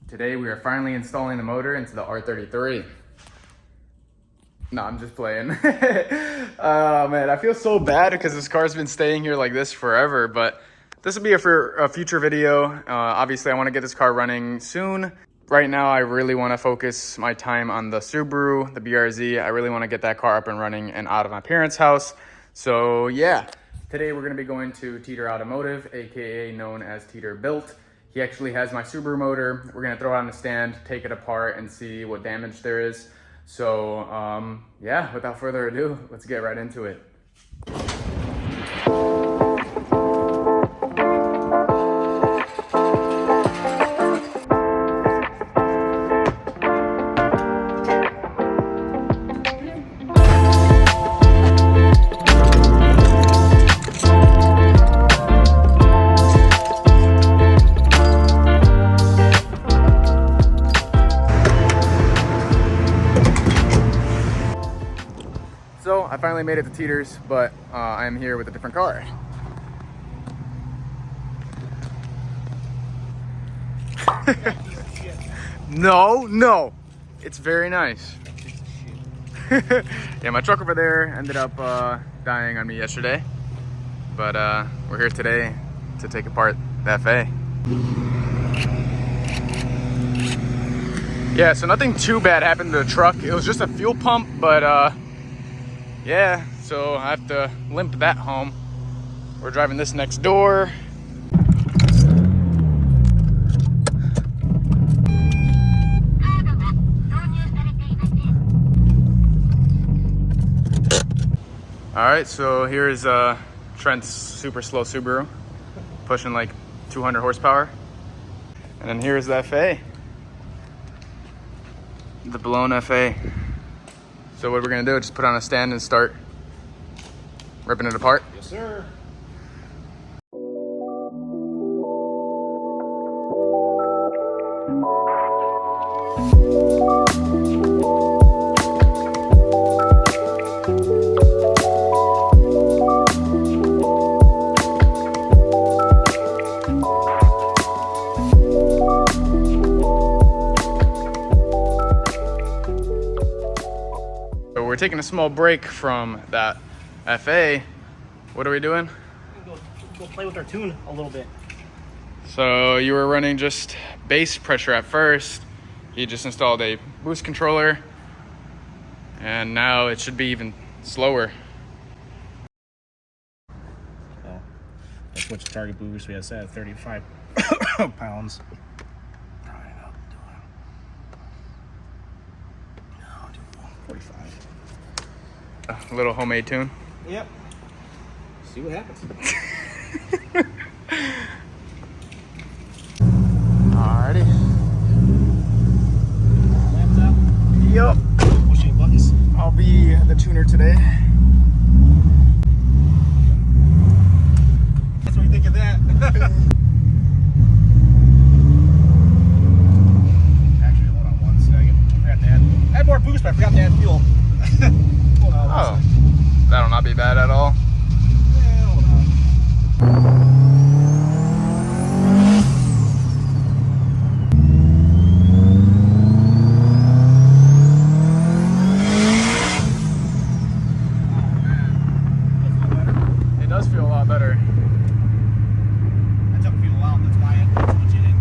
Today we are finally installing the motor into the R33. No, I'm just playing. Oh man, I feel so bad because this car's been staying here like this forever, but this will be for a future video. Obviously I want to get this car running soon. Right now I really want to focus my time on the Subaru, the BRZ. I really want to get that car up and running and out of my parents' house. So yeah, today we're going to be going to Teeter Automotive, aka known as Teeter Built. He actually has my Subaru motor. We're gonna throw it on the stand, take it apart, and see what damage there is. So yeah, without further ado, let's get right into it. So I finally made it to Teeter's, but I'm here with a different car. No, it's very nice. Yeah, my truck over there ended up dying on me yesterday, but we're here today to take apart the FA. Yeah, so nothing too bad happened to the truck. It was just a fuel pump, but yeah, so I have to limp that home. We're driving this next door. All right, so here's Trent's super slow Subaru, pushing like 200 horsepower. And then here's the FA, the blown FA. So what we're gonna do is just put it on a stand and start ripping it apart. Yes, sir. We're taking a small break from that FA. What are we doing? Go play with our tune a little bit. So you were running just base pressure at first. He just installed a boost controller, and now it should be even slower. Well, I switched to target boost. We had set at 35 pounds. Probably not doing. No, do 45. A little homemade tune. Yep. See what happens. Alrighty. Laptop. Yup. Pushing buttons. I'll be the tuner today. That's what you think of that. Actually, hold on one second. I forgot to add more boost, but I forgot to add fuel. Hold on. Oh, that'll not be bad at all. Yeah, hold on. It does feel a lot better. That took fuel out. That's why I put you in.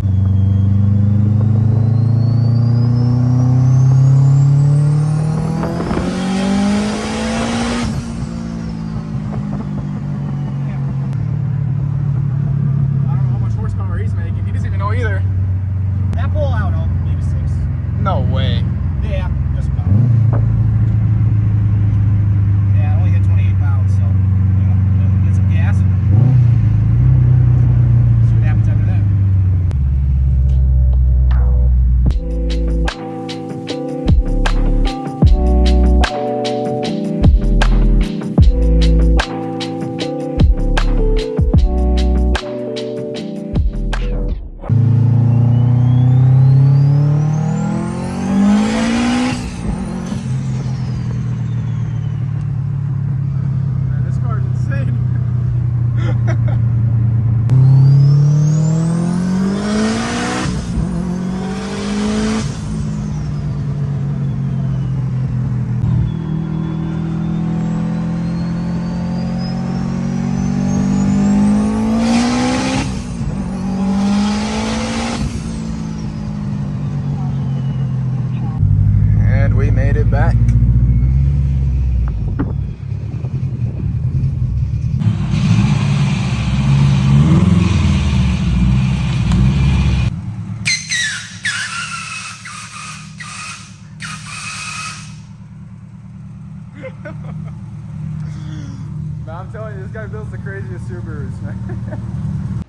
But I'm telling you, this guy builds the craziest Subarus, man.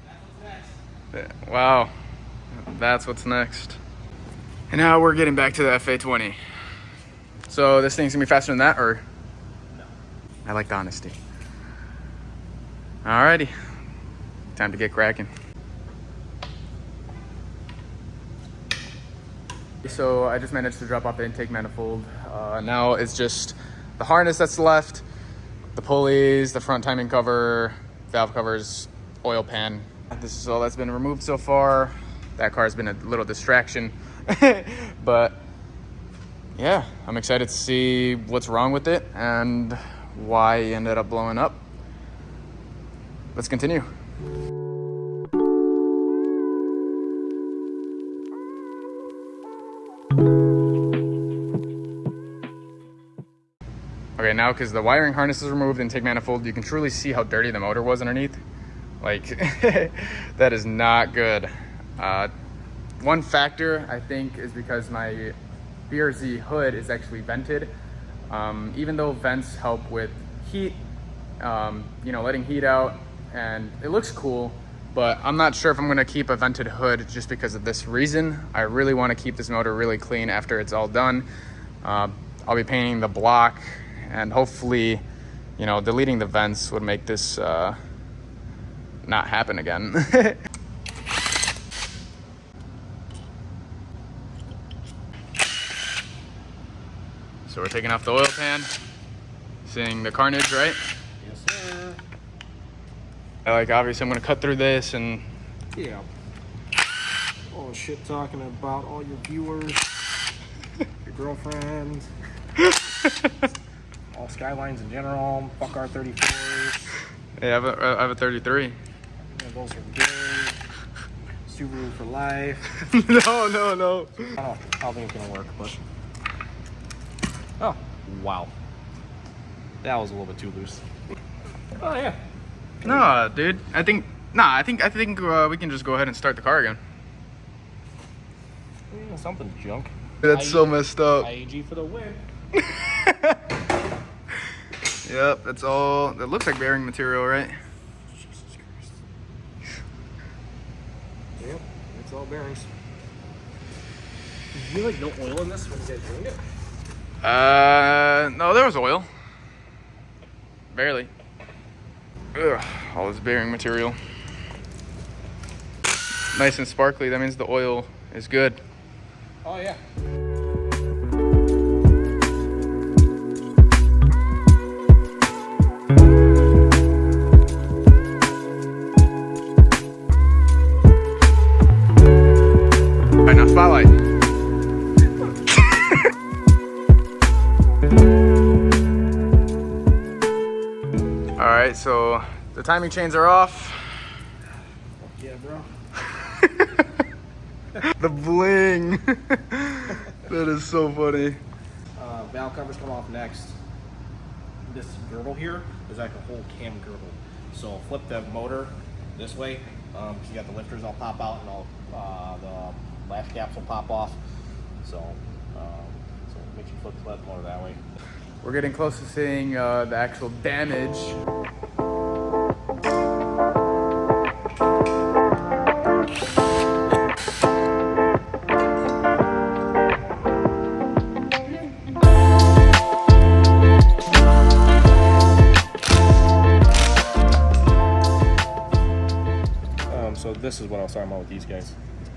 Wow, that's what's next. And now we're getting back to the FA20. So this thing's gonna be faster than that, or? No. I like the honesty. Alrighty, time to get cracking. So I just managed to drop off the intake manifold. Now it's just the harness that's left, the pulleys, the front timing cover, valve covers, oil pan. This is all that's been removed so far. That car's been a little distraction, but yeah, I'm excited to see what's wrong with it and why it ended up blowing up. Let's continue. Okay, now because the wiring harness is removed and intake manifold, you can truly see how dirty the motor was underneath. Like, that is not good. One factor, I think, is because my BRZ hood is actually vented. Even though vents help with heat, you know, letting heat out, and it looks cool, but I'm not sure if I'm gonna keep a vented hood just because of this reason. I really wanna keep this motor really clean after it's all done. I'll be painting the block, and hopefully, you know, deleting the vents would make this not happen again. So we're taking off the oil pan, seeing the carnage, right? Yes, sir. Like, obviously I'm gonna cut through this and... Yeah. All shit talking about all your viewers, your girlfriends, all Skylines in general, fuck R34s. Yeah, I have a 33. Yeah, those are good. Subaru for life. No. I don't think it's gonna work, but... Oh, wow. That was a little bit too loose. Oh, yeah. No, dude. I think we can just go ahead and start the car again. Yeah, something's junk. That's so messed up. IAG for the win. Yep, that's all. That looks like bearing material, right? Jesus Christ. Yep, it's all bearings. Did you like no oil in this when you guys doing it? No, there was oil. Barely. Ugh, all this bearing material. Nice and sparkly, that means the oil is good. Oh, yeah. All right, now spotlight. All right, so the timing chains are off. Yeah, bro. The bling. That is so funny. Valve covers come off next. This girdle here is like a whole cam girdle. So flip the motor this way. You got the lifters all pop out and all the latch caps will pop off. So make you flip the motor that way. We're getting close to seeing the actual damage. So this is what I was talking about with these guys.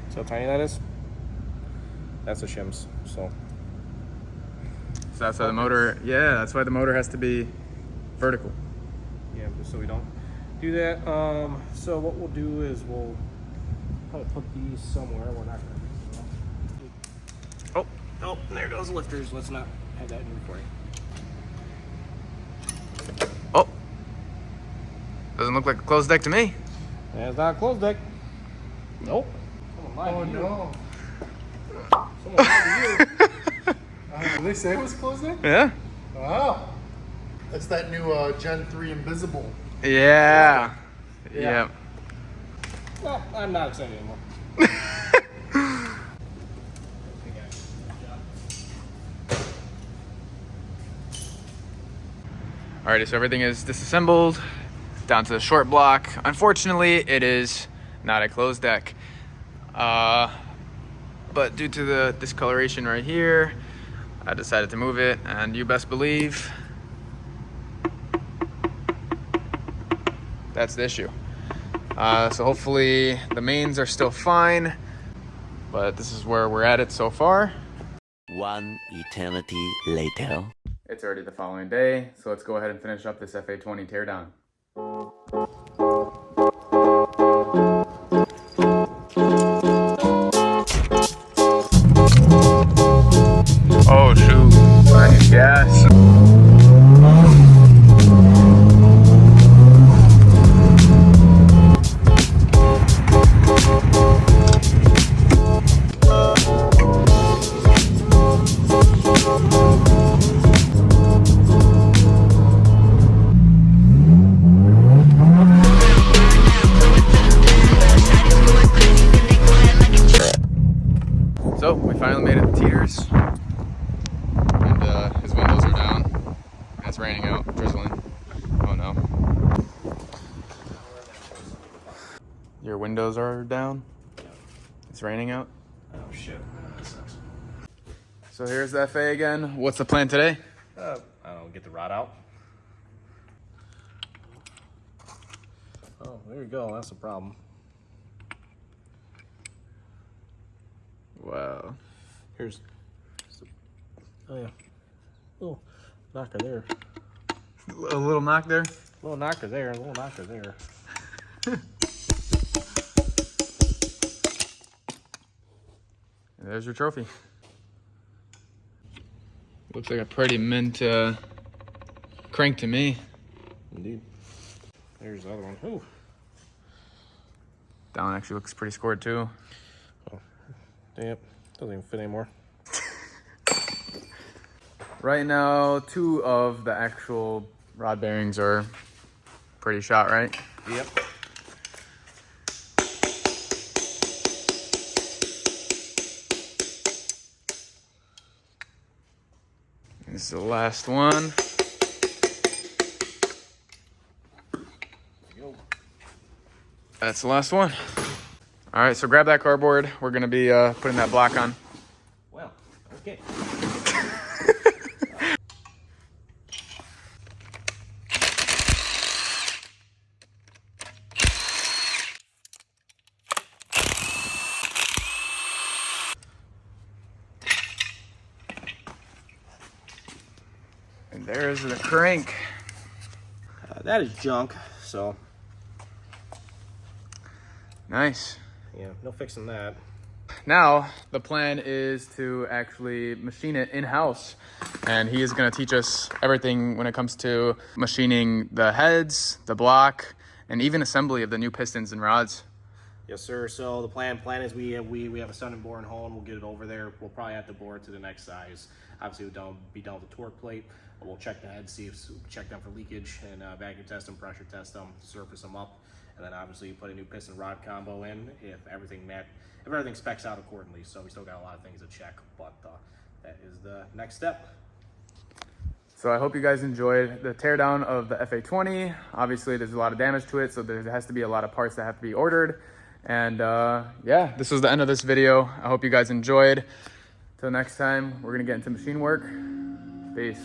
See how tiny that is? That's the shims. So that's why the motor, yeah, that's why the motor has to be vertical. yeah, just so we don't do that. So what we'll do is we'll probably put these somewhere. We're not gonna. Oh, there goes the lifters. Let's not have that in recording. Oh, doesn't look like a closed deck to me. That's not a closed deck. Nope. Someone lied to you. No. Someone lied to you. Did they say it was closed deck? Yeah. Wow. That's that new Gen 3 Invisible. Yeah. Yeah. Yeah. Well, I'm not excited anymore. Alrighty, so everything is disassembled down to the short block. Unfortunately, it is not a closed deck. But due to the discoloration right here, I decided to move it, and you best believe that's the issue. So hopefully the mains are still fine, but this is where we're at it so far. One eternity later. It's already the following day, so let's go ahead and finish up this FA20 teardown. Oh shoot, I need gas. So we finally made it to Teeters, and his windows are down, and it's raining out, drizzling. Oh no. Your windows are down? It's raining out? Oh shit, that sucks. So here's the FA again. What's the plan today? I don't know, get the rod out. Oh, there you go, that's a problem. Wow. Here's, oh yeah, little knocker there. A little knock there? Little knocker there, little knocker there. And there's your trophy. Looks like a pretty mint crank to me. Indeed. There's the other one. Ooh. That one actually looks pretty scored too. Oh, damn, doesn't even fit anymore. Right now, 2 of the actual rod bearings are pretty shot, right? Yep. This is the last one. That's the last one. All right, so grab that cardboard. We're gonna be putting that block on. Well, okay. And there's the crank. That is junk, so Nice. yeah, no fixing that. Now, the plan is to actually machine it in-house. And he is gonna teach us everything when it comes to machining the heads, the block, and even assembly of the new pistons and rods. Yes, sir. So the plan is we have a Sun and Boring hole. We'll get it over there. We'll probably have to bore it to the next size. Obviously, we'll be done with the torque plate. We'll check the heads, check them for leakage, and vacuum test them, pressure test them, surface them up, and then obviously put a new piston rod combo in if everything specs out accordingly. So we still got a lot of things to check, but that is the next step. So I hope you guys enjoyed the teardown of the FA20. Obviously, there's a lot of damage to it, so there has to be a lot of parts that have to be ordered. And yeah, this was the end of this video. I hope you guys enjoyed. Till next time, we're gonna get into machine work. Peace.